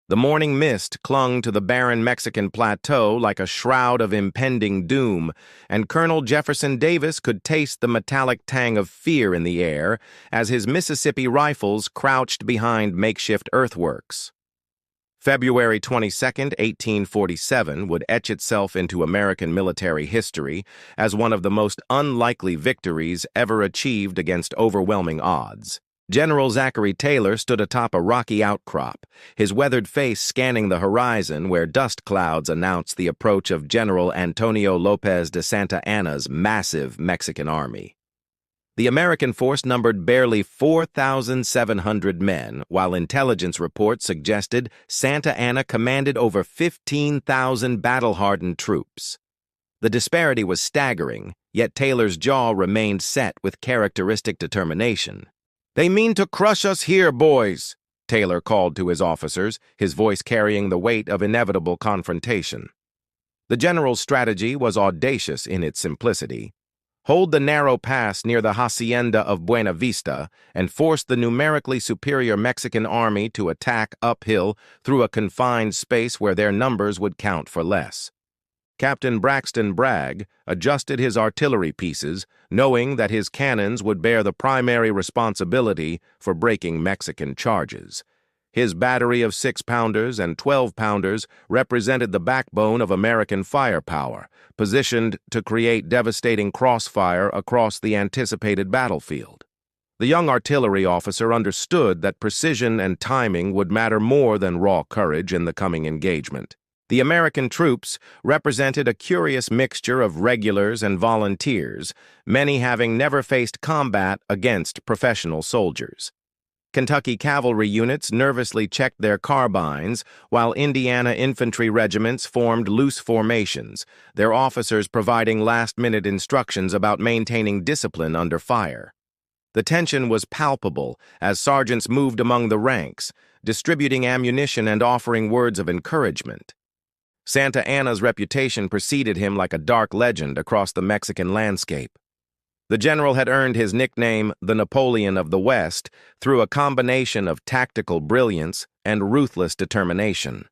The morning mist clung to the barren Mexican plateau like a shroud of impending doom, and Colonel Jefferson Davis could taste the metallic tang of fear in the air as his Mississippi rifles crouched behind makeshift earthworks. February 22, 1847, would etch itself into American military history as one of the most unlikely victories ever achieved against overwhelming odds. General Zachary Taylor stood atop a rocky outcrop, his weathered face scanning the horizon where dust clouds announced the approach of General Antonio Lopez de Santa Anna's massive Mexican army. The American force numbered barely 4,700 men, while intelligence reports suggested Santa Anna commanded over 15,000 battle-hardened troops. The disparity was staggering, yet Taylor's jaw remained set with characteristic determination. "They mean to crush us here, boys," Taylor called to his officers, his voice carrying the weight of inevitable confrontation. The general's strategy was audacious in its simplicity. Hold the narrow pass near the hacienda of Buena Vista and force the numerically superior Mexican army to attack uphill through a confined space where their numbers would count for less. Captain Braxton Bragg adjusted his artillery pieces, knowing that his cannons would bear the primary responsibility for breaking Mexican charges. His battery of 6-pounders and 12-pounders represented the backbone of American firepower, positioned to create devastating crossfire across the anticipated battlefield. The young artillery officer understood that precision and timing would matter more than raw courage in the coming engagement. The American troops represented a curious mixture of regulars and volunteers, many having never faced combat against professional soldiers. Kentucky cavalry units nervously checked their carbines, while Indiana infantry regiments formed loose formations, their officers providing last-minute instructions about maintaining discipline under fire. The tension was palpable as sergeants moved among the ranks, distributing ammunition and offering words of encouragement. Santa Anna's reputation preceded him like a dark legend across the Mexican landscape. The general had earned his nickname, the Napoleon of the West, through a combination of tactical brilliance and ruthless determination.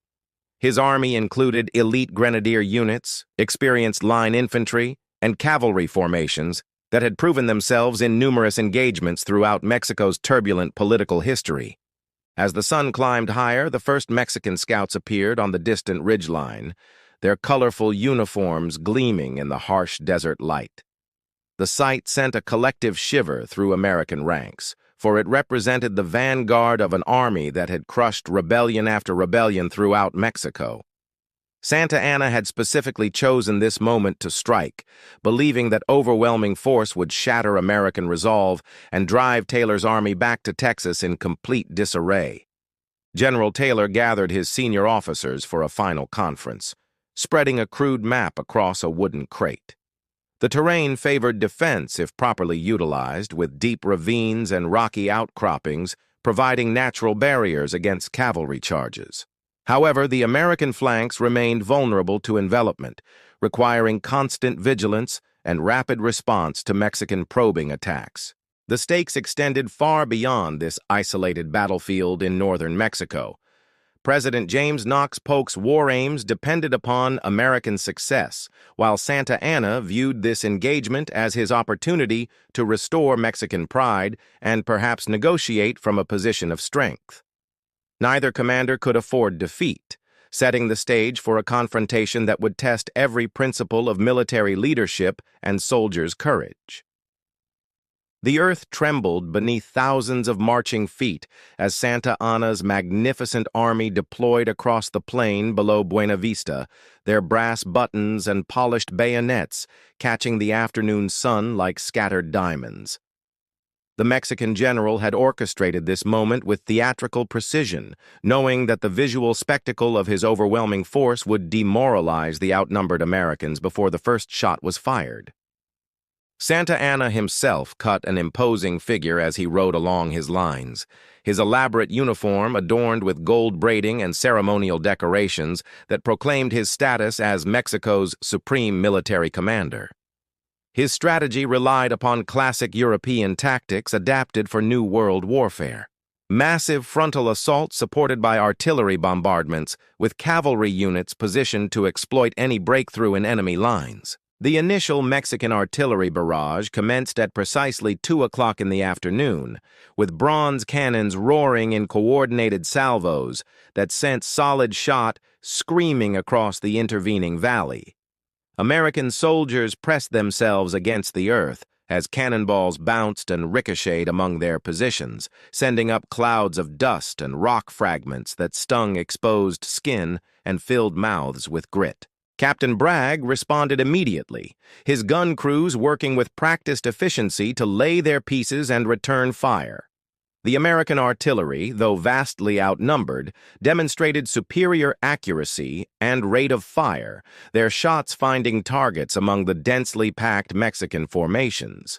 His army included elite grenadier units, experienced line infantry, and cavalry formations that had proven themselves in numerous engagements throughout Mexico's turbulent political history. As the sun climbed higher, the first Mexican scouts appeared on the distant ridgeline, their colorful uniforms gleaming in the harsh desert light. The sight sent a collective shiver through American ranks, for it represented the vanguard of an army that had crushed rebellion after rebellion throughout Mexico. Santa Anna had specifically chosen this moment to strike, believing that overwhelming force would shatter American resolve and drive Taylor's army back to Texas in complete disarray. General Taylor gathered his senior officers for a final conference, spreading a crude map across a wooden crate. The terrain favored defense if properly utilized, with deep ravines and rocky outcroppings providing natural barriers against cavalry charges. However, the American flanks remained vulnerable to envelopment, requiring constant vigilance and rapid response to Mexican probing attacks. The stakes extended far beyond this isolated battlefield in northern Mexico. President James Knox Polk's war aims depended upon American success, while Santa Anna viewed this engagement as his opportunity to restore Mexican pride and perhaps negotiate from a position of strength. Neither commander could afford defeat, setting the stage for a confrontation that would test every principle of military leadership and soldiers' courage. The earth trembled beneath thousands of marching feet as Santa Anna's magnificent army deployed across the plain below Buena Vista, their brass buttons and polished bayonets catching the afternoon sun like scattered diamonds. The Mexican general had orchestrated this moment with theatrical precision, knowing that the visual spectacle of his overwhelming force would demoralize the outnumbered Americans before the first shot was fired. Santa Anna himself cut an imposing figure as he rode along his lines, his elaborate uniform adorned with gold braiding and ceremonial decorations that proclaimed his status as Mexico's supreme military commander. His strategy relied upon classic European tactics adapted for New World warfare. Massive frontal assaults supported by artillery bombardments, with cavalry units positioned to exploit any breakthrough in enemy lines. The initial Mexican artillery barrage commenced at precisely 2 o'clock in the afternoon, with bronze cannons roaring in coordinated salvos that sent solid shot screaming across the intervening valley. American soldiers pressed themselves against the earth as cannonballs bounced and ricocheted among their positions, sending up clouds of dust and rock fragments that stung exposed skin and filled mouths with grit. Captain Bragg responded immediately, his gun crews working with practiced efficiency to lay their pieces and return fire. The American artillery, though vastly outnumbered, demonstrated superior accuracy and rate of fire, their shots finding targets among the densely packed Mexican formations.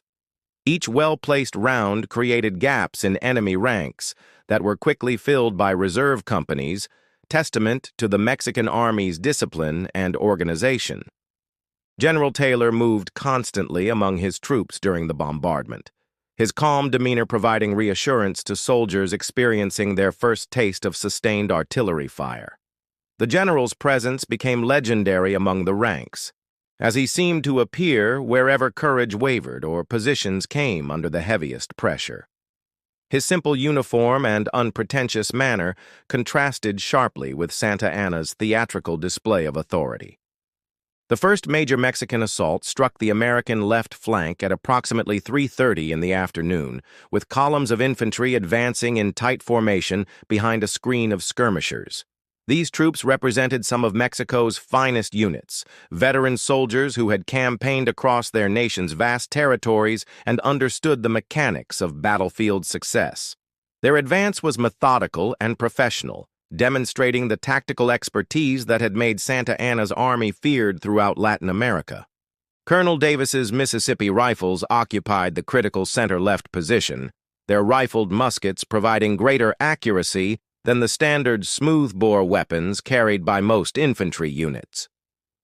Each well-placed round created gaps in enemy ranks that were quickly filled by reserve companies, testament to the Mexican Army's discipline and organization. General Taylor moved constantly among his troops during the bombardment, his calm demeanor providing reassurance to soldiers experiencing their first taste of sustained artillery fire. The general's presence became legendary among the ranks, as he seemed to appear wherever courage wavered or positions came under the heaviest pressure. His simple uniform and unpretentious manner contrasted sharply with Santa Anna's theatrical display of authority. The first major Mexican assault struck the American left flank at approximately 3:30 in the afternoon, with columns of infantry advancing in tight formation behind a screen of skirmishers. These troops represented some of Mexico's finest units, veteran soldiers who had campaigned across their nation's vast territories and understood the mechanics of battlefield success. Their advance was methodical and professional, demonstrating the tactical expertise that had made Santa Anna's army feared throughout Latin America. Colonel Davis's Mississippi Rifles occupied the critical center-left position, their rifled muskets providing greater accuracy than the standard smoothbore weapons carried by most infantry units.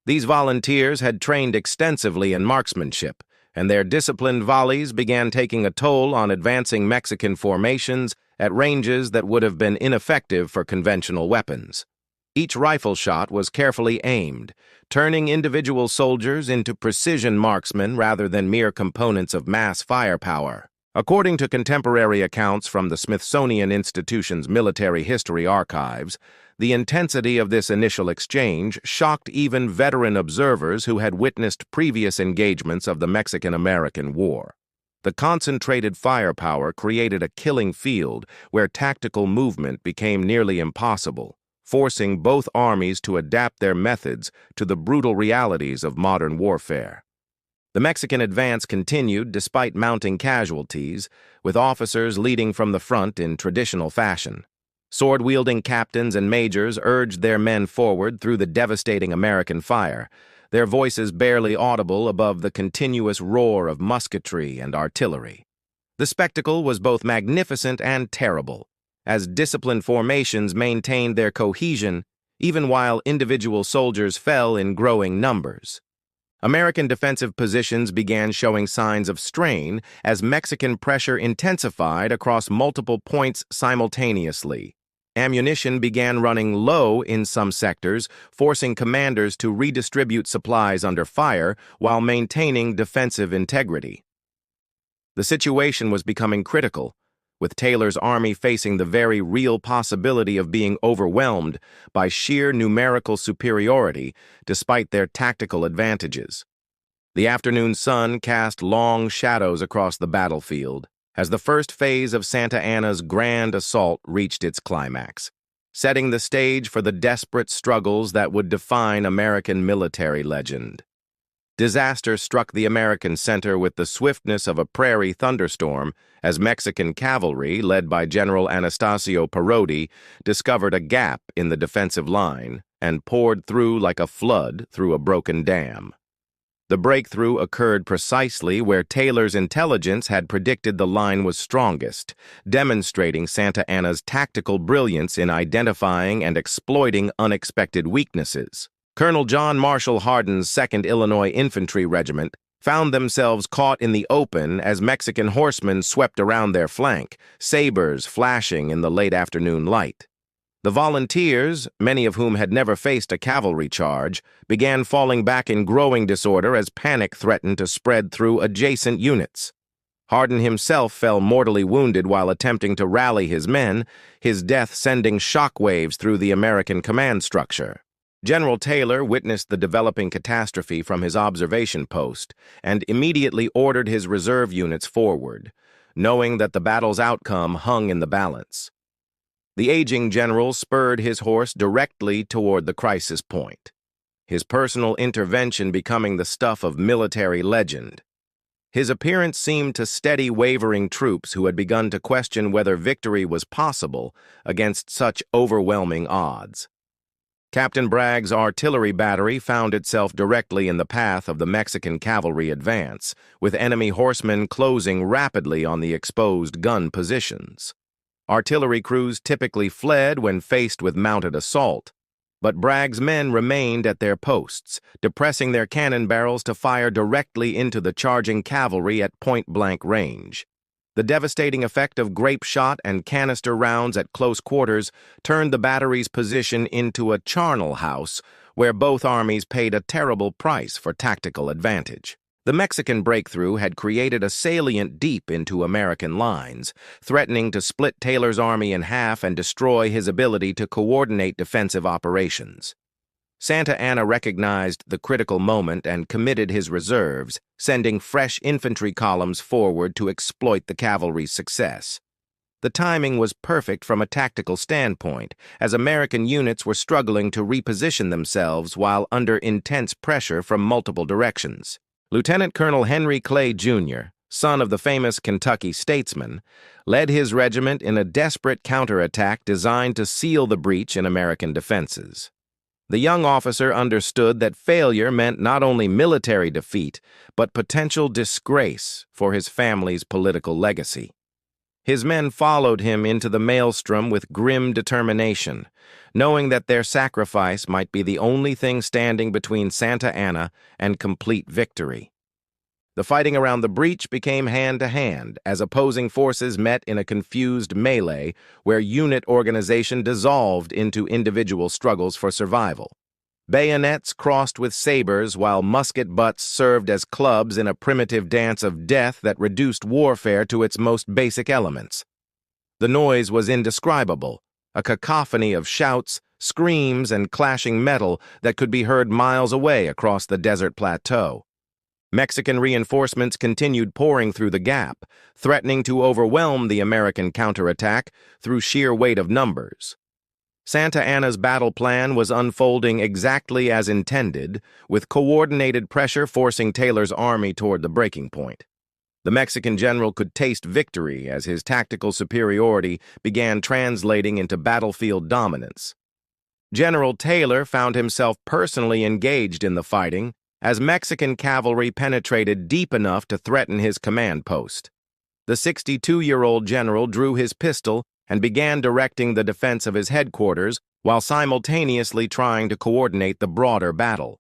These volunteers had trained extensively in marksmanship, and their disciplined volleys began taking a toll on advancing Mexican formations at ranges that would have been ineffective for conventional weapons. Each rifle shot was carefully aimed, turning individual soldiers into precision marksmen rather than mere components of mass firepower. According to contemporary accounts from the Smithsonian Institution's Military History Archives, the intensity of this initial exchange shocked even veteran observers who had witnessed previous engagements of the Mexican-American War. The concentrated firepower created a killing field where tactical movement became nearly impossible, forcing both armies to adapt their methods to the brutal realities of modern warfare. The Mexican advance continued despite mounting casualties, with officers leading from the front in traditional fashion. Sword-wielding captains and majors urged their men forward through the devastating American fire, their voices barely audible above the continuous roar of musketry and artillery. The spectacle was both magnificent and terrible, as disciplined formations maintained their cohesion even while individual soldiers fell in growing numbers. American defensive positions began showing signs of strain as Mexican pressure intensified across multiple points simultaneously. Ammunition began running low in some sectors, forcing commanders to redistribute supplies under fire while maintaining defensive integrity. The situation was becoming critical, with Taylor's army facing the very real possibility of being overwhelmed by sheer numerical superiority despite their tactical advantages. The afternoon sun cast long shadows across the battlefield as the first phase of Santa Anna's grand assault reached its climax, setting the stage for the desperate struggles that would define American military legend. Disaster struck the American center with the swiftness of a prairie thunderstorm as Mexican cavalry, led by General Anastasio Parodi, discovered a gap in the defensive line and poured through like a flood through a broken dam. The breakthrough occurred precisely where Taylor's intelligence had predicted the line was strongest, demonstrating Santa Anna's tactical brilliance in identifying and exploiting unexpected weaknesses. Colonel John Marshall Hardin's 2nd Illinois Infantry Regiment, found themselves caught in the open as Mexican horsemen swept around their flank, sabers flashing in the late afternoon light. The volunteers, many of whom had never faced a cavalry charge, began falling back in growing disorder as panic threatened to spread through adjacent units. Hardin himself fell mortally wounded while attempting to rally his men, his death sending shockwaves through the American command structure. General Taylor witnessed the developing catastrophe from his observation post and immediately ordered his reserve units forward, knowing that the battle's outcome hung in the balance. The aging general spurred his horse directly toward the crisis point, his personal intervention becoming the stuff of military legend. His appearance seemed to steady wavering troops who had begun to question whether victory was possible against such overwhelming odds. Captain Bragg's artillery battery found itself directly in the path of the Mexican cavalry advance, with enemy horsemen closing rapidly on the exposed gun positions. Artillery crews typically fled when faced with mounted assault, but Bragg's men remained at their posts, depressing their cannon barrels to fire directly into the charging cavalry at point-blank range. The devastating effect of grape shot and canister rounds at close quarters turned the battery's position into a charnel house where both armies paid a terrible price for tactical advantage. The Mexican breakthrough had created a salient deep into American lines, threatening to split Taylor's army in half and destroy his ability to coordinate defensive operations. Santa Anna recognized the critical moment and committed his reserves, sending fresh infantry columns forward to exploit the cavalry's success. The timing was perfect from a tactical standpoint, as American units were struggling to reposition themselves while under intense pressure from multiple directions. Lieutenant Colonel Henry Clay, Jr., son of the famous Kentucky statesman, led his regiment in a desperate counterattack designed to seal the breach in American defenses. The young officer understood that failure meant not only military defeat, but potential disgrace for his family's political legacy. His men followed him into the maelstrom with grim determination, knowing that their sacrifice might be the only thing standing between Santa Anna and complete victory. The fighting around the breach became hand-to-hand as opposing forces met in a confused melee where unit organization dissolved into individual struggles for survival. Bayonets crossed with sabers while musket butts served as clubs in a primitive dance of death that reduced warfare to its most basic elements. The noise was indescribable, a cacophony of shouts, screams, and clashing metal that could be heard miles away across the desert plateau. Mexican reinforcements continued pouring through the gap, threatening to overwhelm the American counterattack through sheer weight of numbers. Santa Anna's battle plan was unfolding exactly as intended, with coordinated pressure forcing Taylor's army toward the breaking point. The Mexican general could taste victory as his tactical superiority began translating into battlefield dominance. General Taylor found himself personally engaged in the fighting as Mexican cavalry penetrated deep enough to threaten his command post. The 62-year-old general drew his pistol and began directing the defense of his headquarters while simultaneously trying to coordinate the broader battle.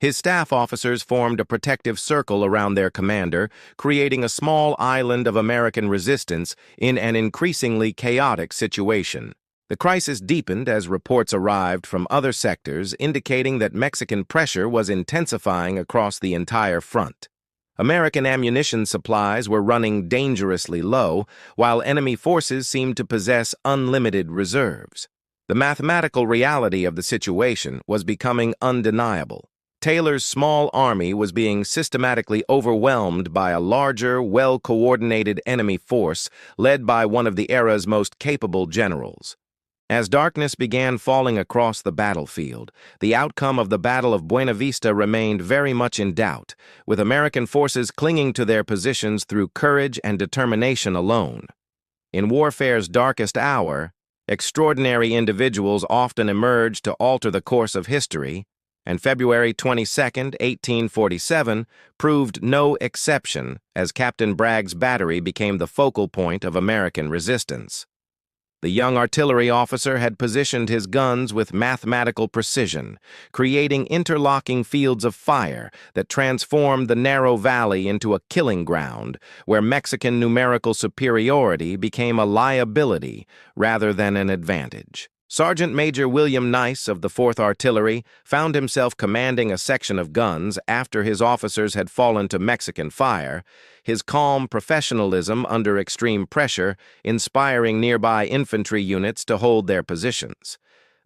His staff officers formed a protective circle around their commander, creating a small island of American resistance in an increasingly chaotic situation. The crisis deepened as reports arrived from other sectors indicating that Mexican pressure was intensifying across the entire front. American ammunition supplies were running dangerously low, while enemy forces seemed to possess unlimited reserves. The mathematical reality of the situation was becoming undeniable. Taylor's small army was being systematically overwhelmed by a larger, well-coordinated enemy force led by one of the era's most capable generals. As darkness began falling across the battlefield, the outcome of the Battle of Buena Vista remained very much in doubt, with American forces clinging to their positions through courage and determination alone. In warfare's darkest hour, extraordinary individuals often emerged to alter the course of history, and February 22, 1847, proved no exception as Captain Bragg's battery became the focal point of American resistance. The young artillery officer had positioned his guns with mathematical precision, creating interlocking fields of fire that transformed the narrow valley into a killing ground, where Mexican numerical superiority became a liability rather than an advantage. Sergeant Major William Nice of the 4th Artillery found himself commanding a section of guns after his officers had fallen to Mexican fire, his calm professionalism under extreme pressure inspiring nearby infantry units to hold their positions.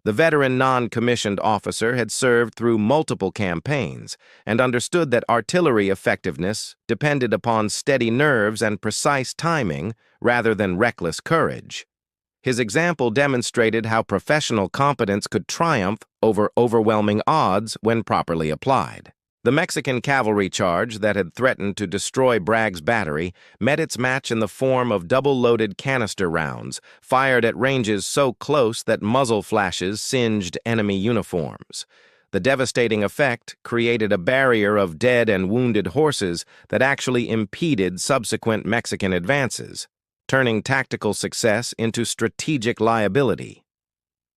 The veteran non-commissioned officer had served through multiple campaigns and understood that artillery effectiveness depended upon steady nerves and precise timing rather than reckless courage. His example demonstrated how professional competence could triumph over overwhelming odds when properly applied. The Mexican cavalry charge that had threatened to destroy Bragg's battery met its match in the form of double-loaded canister rounds, fired at ranges so close that muzzle flashes singed enemy uniforms. The devastating effect created a barrier of dead and wounded horses that actually impeded subsequent Mexican advances, turning tactical success into strategic liability.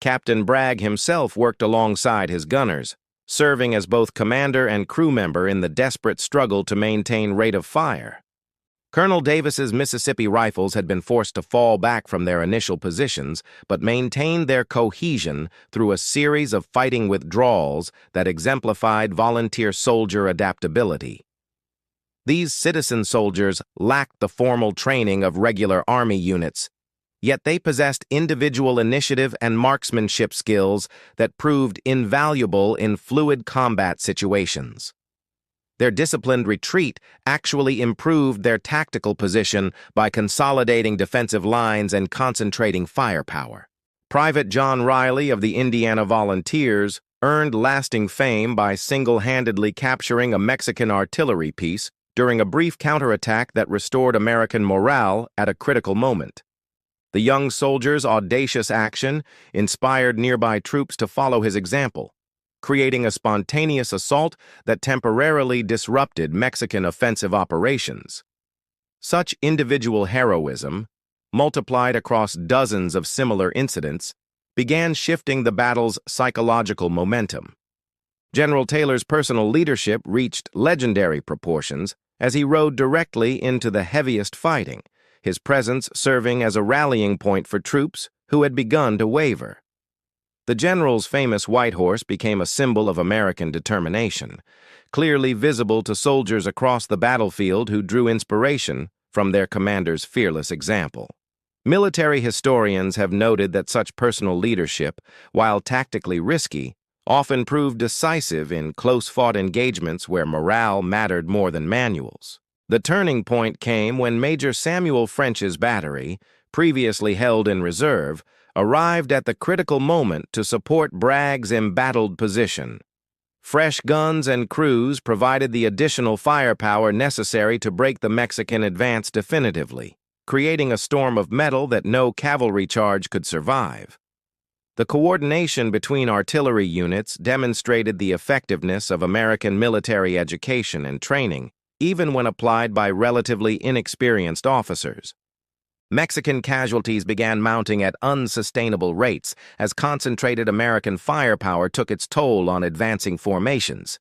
Captain Bragg himself worked alongside his gunners, serving as both commander and crew member in the desperate struggle to maintain rate of fire. Colonel Davis's Mississippi Rifles had been forced to fall back from their initial positions, but maintained their cohesion through a series of fighting withdrawals that exemplified volunteer soldier adaptability. These citizen soldiers lacked the formal training of regular Army units, yet they possessed individual initiative and marksmanship skills that proved invaluable in fluid combat situations. Their disciplined retreat actually improved their tactical position by consolidating defensive lines and concentrating firepower. Private John Riley of the Indiana Volunteers earned lasting fame by single-handedly capturing a Mexican artillery piece during a brief counterattack that restored American morale at a critical moment. The young soldier's audacious action inspired nearby troops to follow his example, creating a spontaneous assault that temporarily disrupted Mexican offensive operations. Such individual heroism, multiplied across dozens of similar incidents, began shifting the battle's psychological momentum. General Taylor's personal leadership reached legendary proportions as he rode directly into the heaviest fighting, his presence serving as a rallying point for troops who had begun to waver. The general's famous white horse became a symbol of American determination, clearly visible to soldiers across the battlefield who drew inspiration from their commander's fearless example. Military historians have noted that such personal leadership, while tactically risky, often proved decisive in close-fought engagements where morale mattered more than manuals. The turning point came when Major Samuel French's battery, previously held in reserve, arrived at the critical moment to support Bragg's embattled position. Fresh guns and crews provided the additional firepower necessary to break the Mexican advance definitively, creating a storm of metal that no cavalry charge could survive. The coordination between artillery units demonstrated the effectiveness of American military education and training, even when applied by relatively inexperienced officers. Mexican casualties began mounting at unsustainable rates as concentrated American firepower took its toll on advancing formations.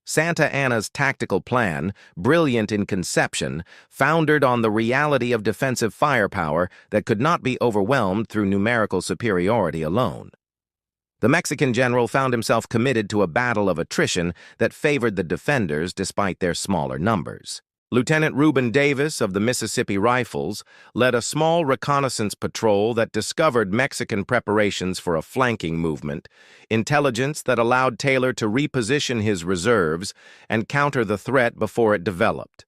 Santa Anna's tactical plan, brilliant in conception, foundered on the reality of defensive firepower that could not be overwhelmed through numerical superiority alone. The Mexican general found himself committed to a battle of attrition that favored the defenders despite their smaller numbers. Lieutenant Reuben Davis of the Mississippi Rifles led a small reconnaissance patrol that discovered Mexican preparations for a flanking movement, intelligence that allowed Taylor to reposition his reserves and counter the threat before it developed.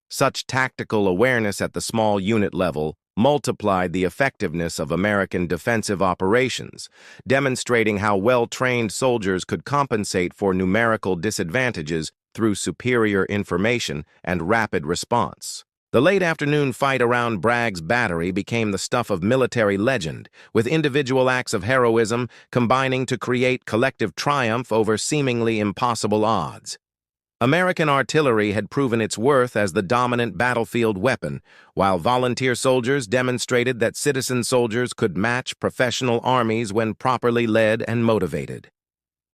Such tactical awareness at the small unit level multiplied the effectiveness of American defensive operations, demonstrating how well-trained soldiers could compensate for numerical disadvantages through superior information and rapid response. The late afternoon fight around Bragg's battery became the stuff of military legend, with individual acts of heroism combining to create collective triumph over seemingly impossible odds. American artillery had proven its worth as the dominant battlefield weapon, while volunteer soldiers demonstrated that citizen soldiers could match professional armies when properly led and motivated.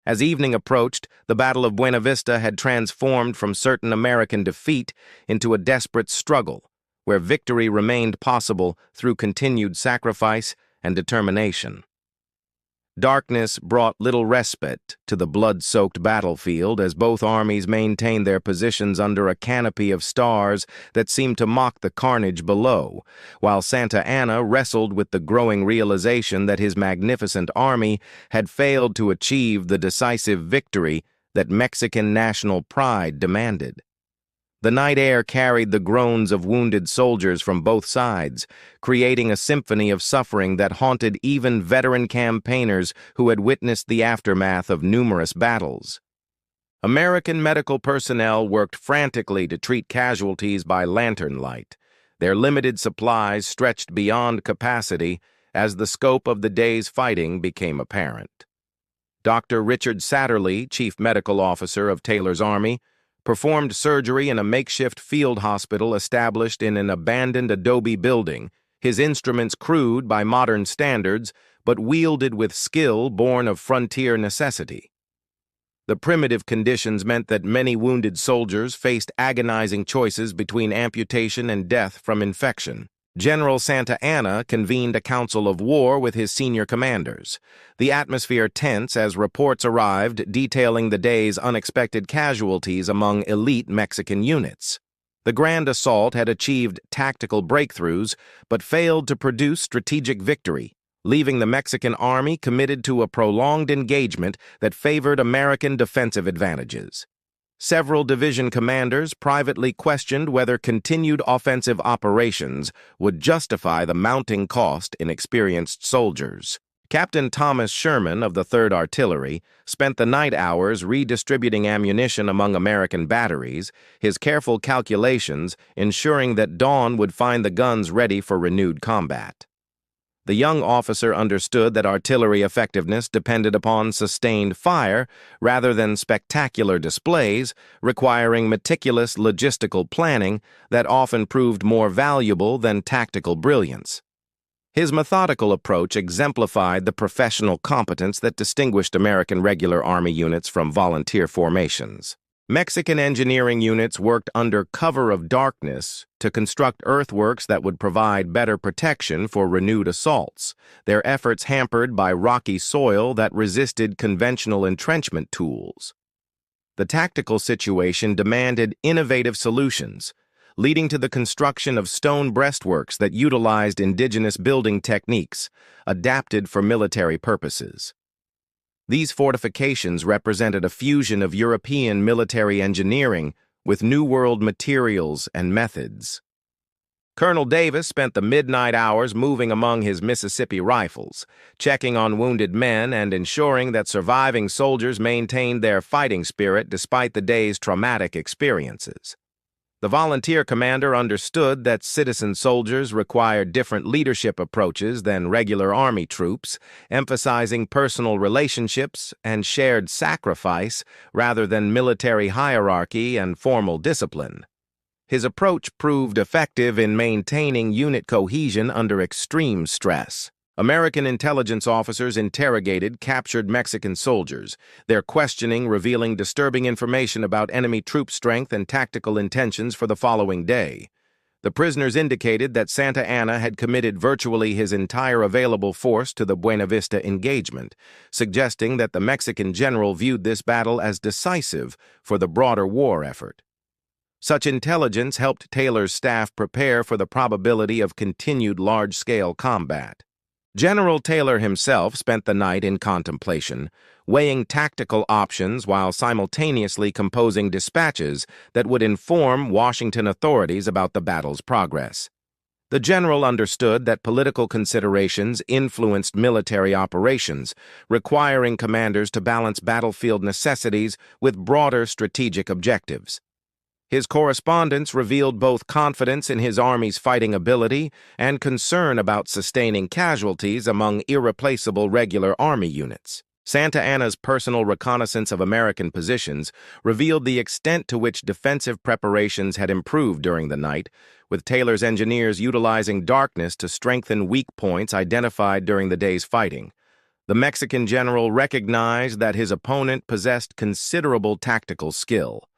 As evening approached, the Battle of Buena Vista had transformed from certain American defeat into a desperate struggle, where victory remained possible through continued sacrifice and determination. Darkness brought little respite to the blood-soaked battlefield as both armies maintained their positions under a canopy of stars that seemed to mock the carnage below, while Santa Anna wrestled with the growing realization that his magnificent army had failed to achieve the decisive victory that Mexican national pride demanded. The night air carried the groans of wounded soldiers from both sides, creating a symphony of suffering that haunted even veteran campaigners who had witnessed the aftermath of numerous battles. American medical personnel worked frantically to treat casualties by lantern light, their limited supplies stretched beyond capacity as the scope of the day's fighting became apparent. Dr. Richard Satterlee, Chief Medical Officer of Taylor's Army, performed surgery in a makeshift field hospital established in an abandoned adobe building, his instruments crude by modern standards, but wielded with skill born of frontier necessity. The primitive conditions meant that many wounded soldiers faced agonizing choices between amputation and death from infection. General Santa Anna convened a council of war with his senior commanders, the atmosphere tense as reports arrived detailing the day's unexpected casualties among elite Mexican units. The grand assault had achieved tactical breakthroughs, but failed to produce strategic victory, leaving the Mexican army committed to a prolonged engagement that favored American defensive advantages. Several division commanders privately questioned whether continued offensive operations would justify the mounting cost in experienced soldiers. Captain Thomas Sherman of the 3rd Artillery spent the night hours redistributing ammunition among American batteries, his careful calculations ensuring that dawn would find the guns ready for renewed combat. The young officer understood that artillery effectiveness depended upon sustained fire rather than spectacular displays, requiring meticulous logistical planning that often proved more valuable than tactical brilliance. His methodical approach exemplified the professional competence that distinguished American regular Army units from volunteer formations. Mexican engineering units worked under cover of darkness to construct earthworks that would provide better protection for renewed assaults, their efforts hampered by rocky soil that resisted conventional entrenchment tools. The tactical situation demanded innovative solutions, leading to the construction of stone breastworks that utilized indigenous building techniques, adapted for military purposes. These fortifications represented a fusion of European military engineering with New World materials and methods. Colonel Davis spent the midnight hours moving among his Mississippi rifles, checking on wounded men and ensuring that surviving soldiers maintained their fighting spirit despite the day's traumatic experiences. The volunteer commander understood that citizen soldiers required different leadership approaches than regular Army troops, emphasizing personal relationships and shared sacrifice rather than military hierarchy and formal discipline. His approach proved effective in maintaining unit cohesion under extreme stress. American intelligence officers interrogated captured Mexican soldiers, their questioning revealing disturbing information about enemy troop strength and tactical intentions for the following day. The prisoners indicated that Santa Anna had committed virtually his entire available force to the Buena Vista engagement, suggesting that the Mexican general viewed this battle as decisive for the broader war effort. Such intelligence helped Taylor's staff prepare for the probability of continued large-scale combat. General Taylor himself spent the night in contemplation, weighing tactical options while simultaneously composing dispatches that would inform Washington authorities about the battle's progress. The general understood that political considerations influenced military operations, requiring commanders to balance battlefield necessities with broader strategic objectives. His correspondence revealed both confidence in his army's fighting ability and concern about sustaining casualties among irreplaceable regular Army units. Santa Anna's personal reconnaissance of American positions revealed the extent to which defensive preparations had improved during the night, with Taylor's engineers utilizing darkness to strengthen weak points identified during the day's fighting. The Mexican general recognized that his opponent possessed considerable tactical skill,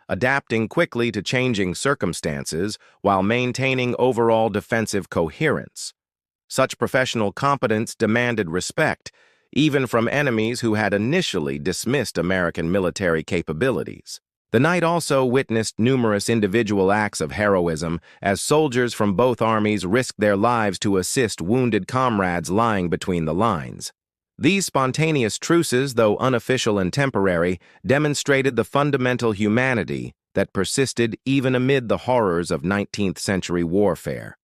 adapting quickly to changing circumstances while maintaining overall defensive coherence. Such professional competence demanded respect, even from enemies who had initially dismissed American military capabilities. The night also witnessed numerous individual acts of heroism as soldiers from both armies risked their lives to assist wounded comrades lying between the lines. These spontaneous truces, though unofficial and temporary, demonstrated the fundamental humanity that persisted even amid the horrors of 19th-century warfare.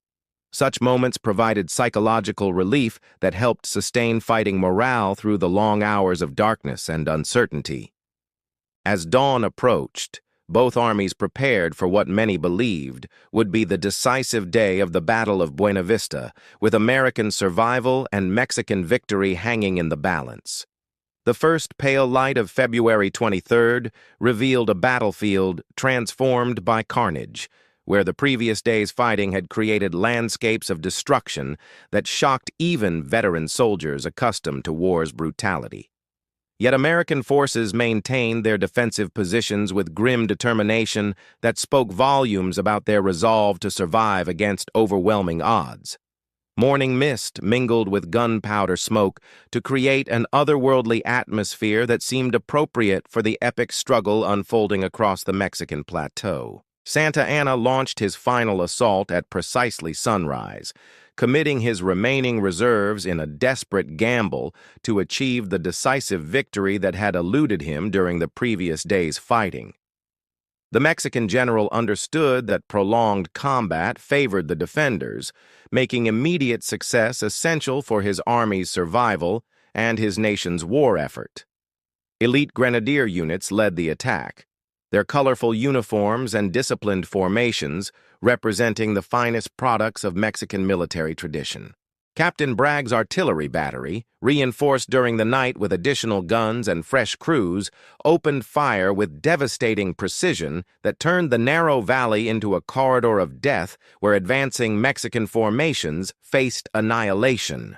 Such moments provided psychological relief that helped sustain fighting morale through the long hours of darkness and uncertainty. As dawn approached, both armies prepared for what many believed would be the decisive day of the Battle of Buena Vista, with American survival and Mexican victory hanging in the balance. The first pale light of February 23rd revealed a battlefield transformed by carnage, where the previous day's fighting had created landscapes of destruction that shocked even veteran soldiers accustomed to war's brutality. Yet American forces maintained their defensive positions with grim determination that spoke volumes about their resolve to survive against overwhelming odds. Morning mist mingled with gunpowder smoke to create an otherworldly atmosphere that seemed appropriate for the epic struggle unfolding across the Mexican plateau. Santa Anna launched his final assault at precisely sunrise, committing his remaining reserves in a desperate gamble to achieve the decisive victory that had eluded him during the previous day's fighting. The Mexican general understood that prolonged combat favored the defenders, making immediate success essential for his army's survival and his nation's war effort. Elite grenadier units led the attack, their colorful uniforms and disciplined formations representing the finest products of Mexican military tradition. Captain Bragg's artillery battery, reinforced during the night with additional guns and fresh crews, opened fire with devastating precision that turned the narrow valley into a corridor of death where advancing Mexican formations faced annihilation.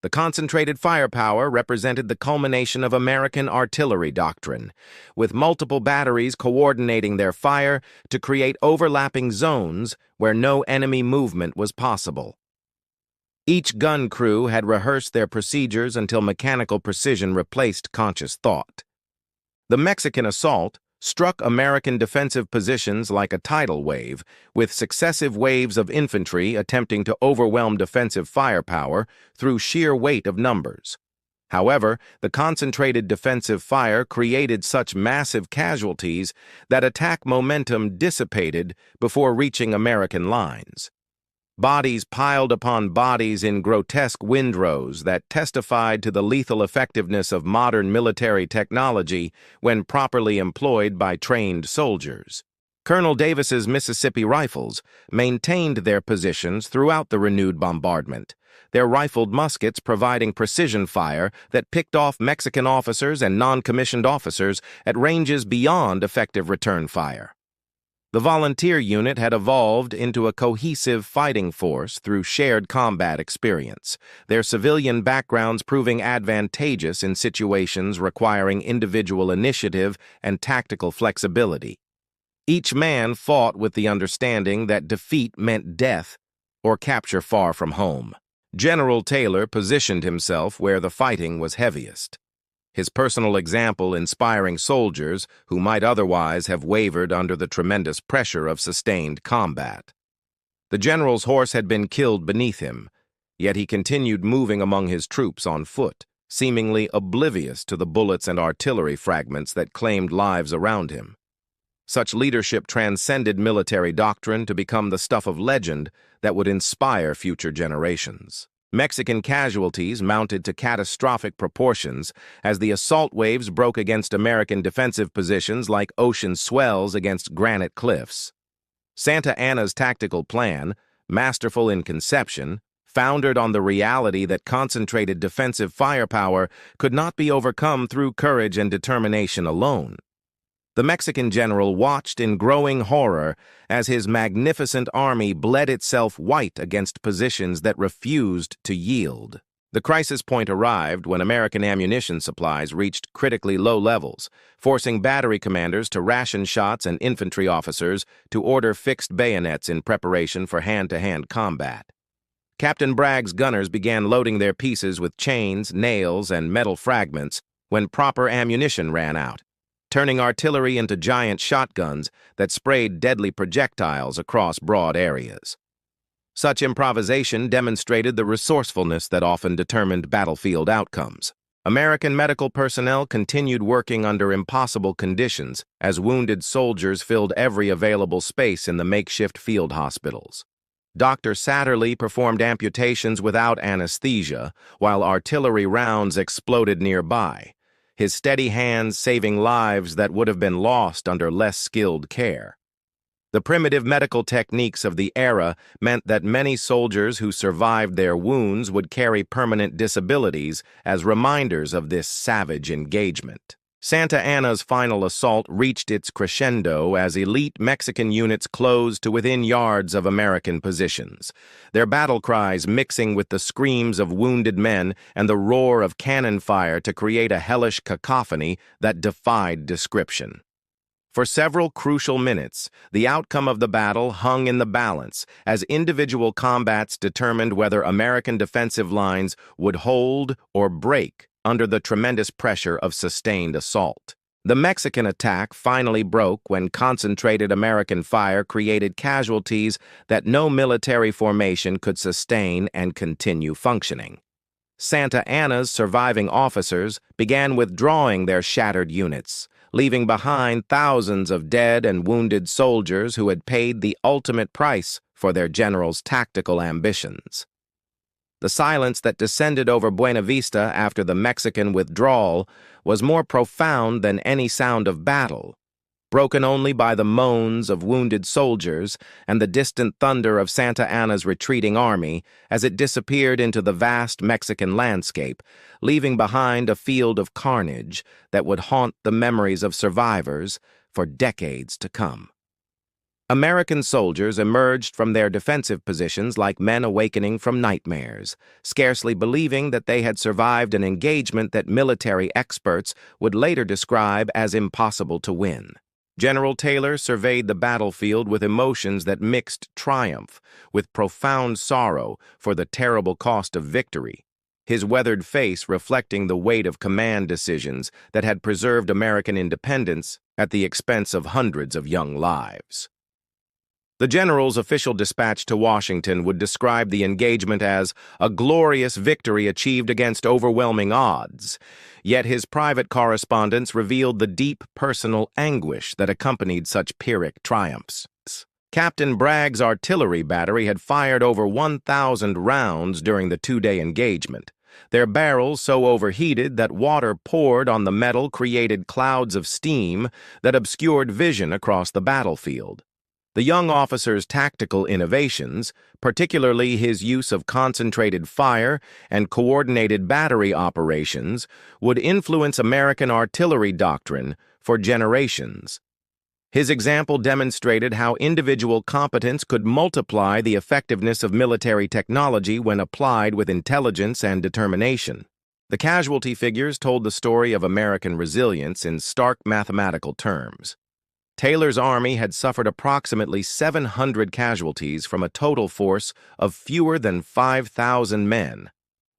The concentrated firepower represented the culmination of American artillery doctrine, with multiple batteries coordinating their fire to create overlapping zones where no enemy movement was possible. Each gun crew had rehearsed their procedures until mechanical precision replaced conscious thought. The Mexican assault struck American defensive positions like a tidal wave, with successive waves of infantry attempting to overwhelm defensive firepower through sheer weight of numbers. However, the concentrated defensive fire created such massive casualties that attack momentum dissipated before reaching American lines. Bodies piled upon bodies in grotesque windrows that testified to the lethal effectiveness of modern military technology when properly employed by trained soldiers. Colonel Davis's Mississippi Rifles maintained their positions throughout the renewed bombardment, their rifled muskets providing precision fire that picked off Mexican officers and non-commissioned officers at ranges beyond effective return fire. The volunteer unit had evolved into a cohesive fighting force through shared combat experience, their civilian backgrounds proving advantageous in situations requiring individual initiative and tactical flexibility. Each man fought with the understanding that defeat meant death or capture far from home. General Taylor positioned himself where the fighting was heaviest, his personal example inspiring soldiers who might otherwise have wavered under the tremendous pressure of sustained combat. The general's horse had been killed beneath him, yet he continued moving among his troops on foot, seemingly oblivious to the bullets and artillery fragments that claimed lives around him. Such leadership transcended military doctrine to become the stuff of legend that would inspire future generations. Mexican casualties mounted to catastrophic proportions as the assault waves broke against American defensive positions like ocean swells against granite cliffs. Santa Anna's tactical plan, masterful in conception, founded on the reality that concentrated defensive firepower could not be overcome through courage and determination alone. The Mexican general watched in growing horror as his magnificent army bled itself white against positions that refused to yield. The crisis point arrived when American ammunition supplies reached critically low levels, forcing battery commanders to ration shots and infantry officers to order fixed bayonets in preparation for hand-to-hand combat. Captain Bragg's gunners began loading their pieces with chains, nails, and metal fragments when proper ammunition ran out, turning artillery into giant shotguns that sprayed deadly projectiles across broad areas. Such improvisation demonstrated the resourcefulness that often determined battlefield outcomes. American medical personnel continued working under impossible conditions as wounded soldiers filled every available space in the makeshift field hospitals. Dr. Satterlee performed amputations without anesthesia while artillery rounds exploded nearby, his steady hands saving lives that would have been lost under less skilled care. The primitive medical techniques of the era meant that many soldiers who survived their wounds would carry permanent disabilities as reminders of this savage engagement. Santa Anna's final assault reached its crescendo as elite Mexican units closed to within yards of American positions, their battle cries mixing with the screams of wounded men and the roar of cannon fire to create a hellish cacophony that defied description. For several crucial minutes, the outcome of the battle hung in the balance as individual combats determined whether American defensive lines would hold or break under the tremendous pressure of sustained assault. The Mexican attack finally broke when concentrated American fire created casualties that no military formation could sustain and continue functioning. Santa Anna's surviving officers began withdrawing their shattered units, leaving behind thousands of dead and wounded soldiers who had paid the ultimate price for their general's tactical ambitions. The silence that descended over Buena Vista after the Mexican withdrawal was more profound than any sound of battle, broken only by the moans of wounded soldiers and the distant thunder of Santa Anna's retreating army as it disappeared into the vast Mexican landscape, leaving behind a field of carnage that would haunt the memories of survivors for decades to come. American soldiers emerged from their defensive positions like men awakening from nightmares, scarcely believing that they had survived an engagement that military experts would later describe as impossible to win. General Taylor surveyed the battlefield with emotions that mixed triumph with profound sorrow for the terrible cost of victory, his weathered face reflecting the weight of command decisions that had preserved American independence at the expense of hundreds of young lives. The general's official dispatch to Washington would describe the engagement as a glorious victory achieved against overwhelming odds, yet his private correspondence revealed the deep personal anguish that accompanied such Pyrrhic triumphs. Captain Bragg's artillery battery had fired over 1,000 rounds during the two-day engagement. Their barrels so overheated that water poured on the metal created clouds of steam that obscured vision across the battlefield. The young officer's tactical innovations, particularly his use of concentrated fire and coordinated battery operations, would influence American artillery doctrine for generations. His example demonstrated how individual competence could multiply the effectiveness of military technology when applied with intelligence and determination. The casualty figures told the story of American resilience in stark mathematical terms. Taylor's army had suffered approximately 700 casualties from a total force of fewer than 5,000 men,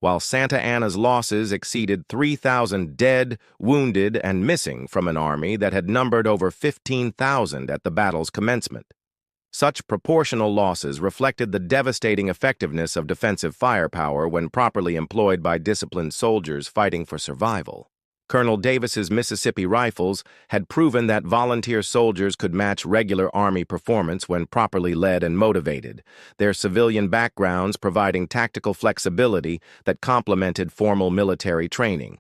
while Santa Anna's losses exceeded 3,000 dead, wounded, and missing from an army that had numbered over 15,000 at the battle's commencement. Such proportional losses reflected the devastating effectiveness of defensive firepower when properly employed by disciplined soldiers fighting for survival. Colonel Davis's Mississippi Rifles had proven that volunteer soldiers could match regular Army performance when properly led and motivated, their civilian backgrounds providing tactical flexibility that complemented formal military training.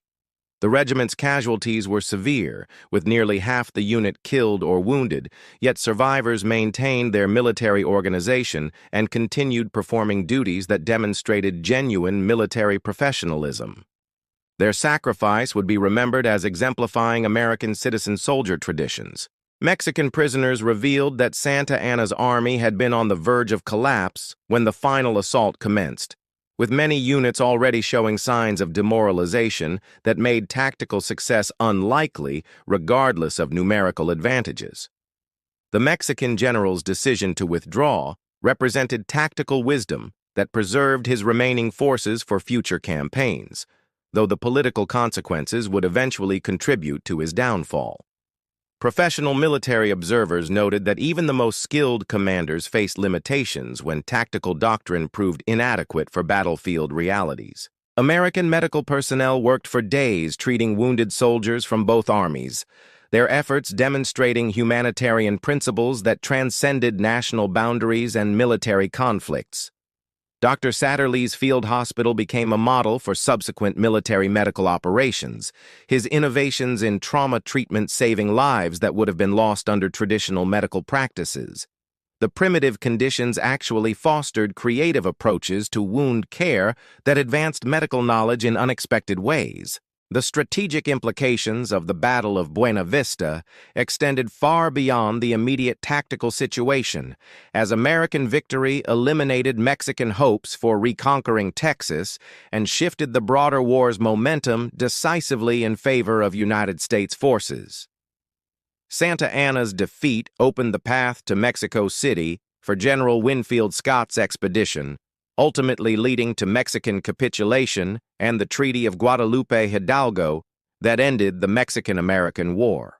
The regiment's casualties were severe, with nearly half the unit killed or wounded, yet survivors maintained their military organization and continued performing duties that demonstrated genuine military professionalism. Their sacrifice would be remembered as exemplifying American citizen-soldier traditions. Mexican prisoners revealed that Santa Anna's army had been on the verge of collapse when the final assault commenced, with many units already showing signs of demoralization that made tactical success unlikely regardless of numerical advantages. The Mexican general's decision to withdraw represented tactical wisdom that preserved his remaining forces for future campaigns, though the political consequences would eventually contribute to his downfall. Professional military observers noted that even the most skilled commanders faced limitations when tactical doctrine proved inadequate for battlefield realities. American medical personnel worked for days treating wounded soldiers from both armies, their efforts demonstrating humanitarian principles that transcended national boundaries and military conflicts. Dr. Satterlee's field hospital became a model for subsequent military medical operations, his innovations in trauma treatment saving lives that would have been lost under traditional medical practices. The primitive conditions actually fostered creative approaches to wound care that advanced medical knowledge in unexpected ways. The strategic implications of the Battle of Buena Vista extended far beyond the immediate tactical situation, as American victory eliminated Mexican hopes for reconquering Texas and shifted the broader war's momentum decisively in favor of United States forces. Santa Anna's defeat opened the path to Mexico City for General Winfield Scott's expedition, ultimately leading to Mexican capitulation and the Treaty of Guadalupe Hidalgo that ended the Mexican-American War.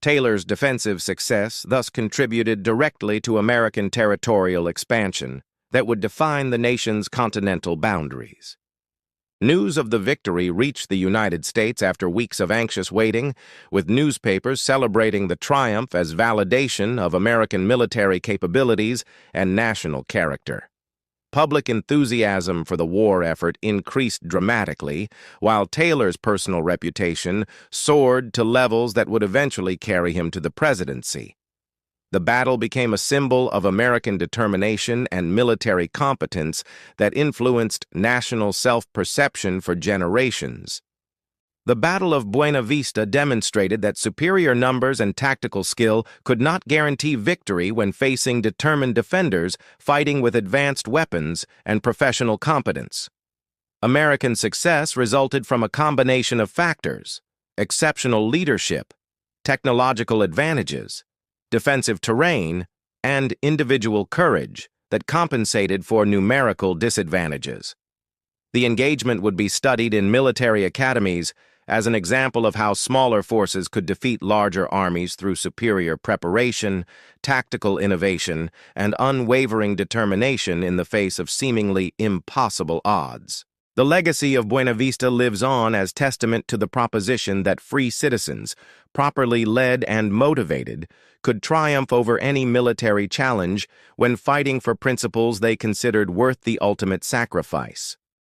Taylor's defensive success thus contributed directly to American territorial expansion that would define the nation's continental boundaries. News of the victory reached the United States after weeks of anxious waiting, with newspapers celebrating the triumph as validation of American military capabilities and national character. Public enthusiasm for the war effort increased dramatically, while Taylor's personal reputation soared to levels that would eventually carry him to the presidency. The battle became a symbol of American determination and military competence that influenced national self-perception for generations. The Battle of Buena Vista demonstrated that superior numbers and tactical skill could not guarantee victory when facing determined defenders fighting with advanced weapons and professional competence. American success resulted from a combination of factors: exceptional leadership, technological advantages, defensive terrain, and individual courage that compensated for numerical disadvantages. The engagement would be studied in military academies as an example of how smaller forces could defeat larger armies through superior preparation, tactical innovation, and unwavering determination in the face of seemingly impossible odds. The legacy of Buena Vista lives on as testament to the proposition that free citizens, properly led and motivated, could triumph over any military challenge when fighting for principles they considered worth the ultimate sacrifice.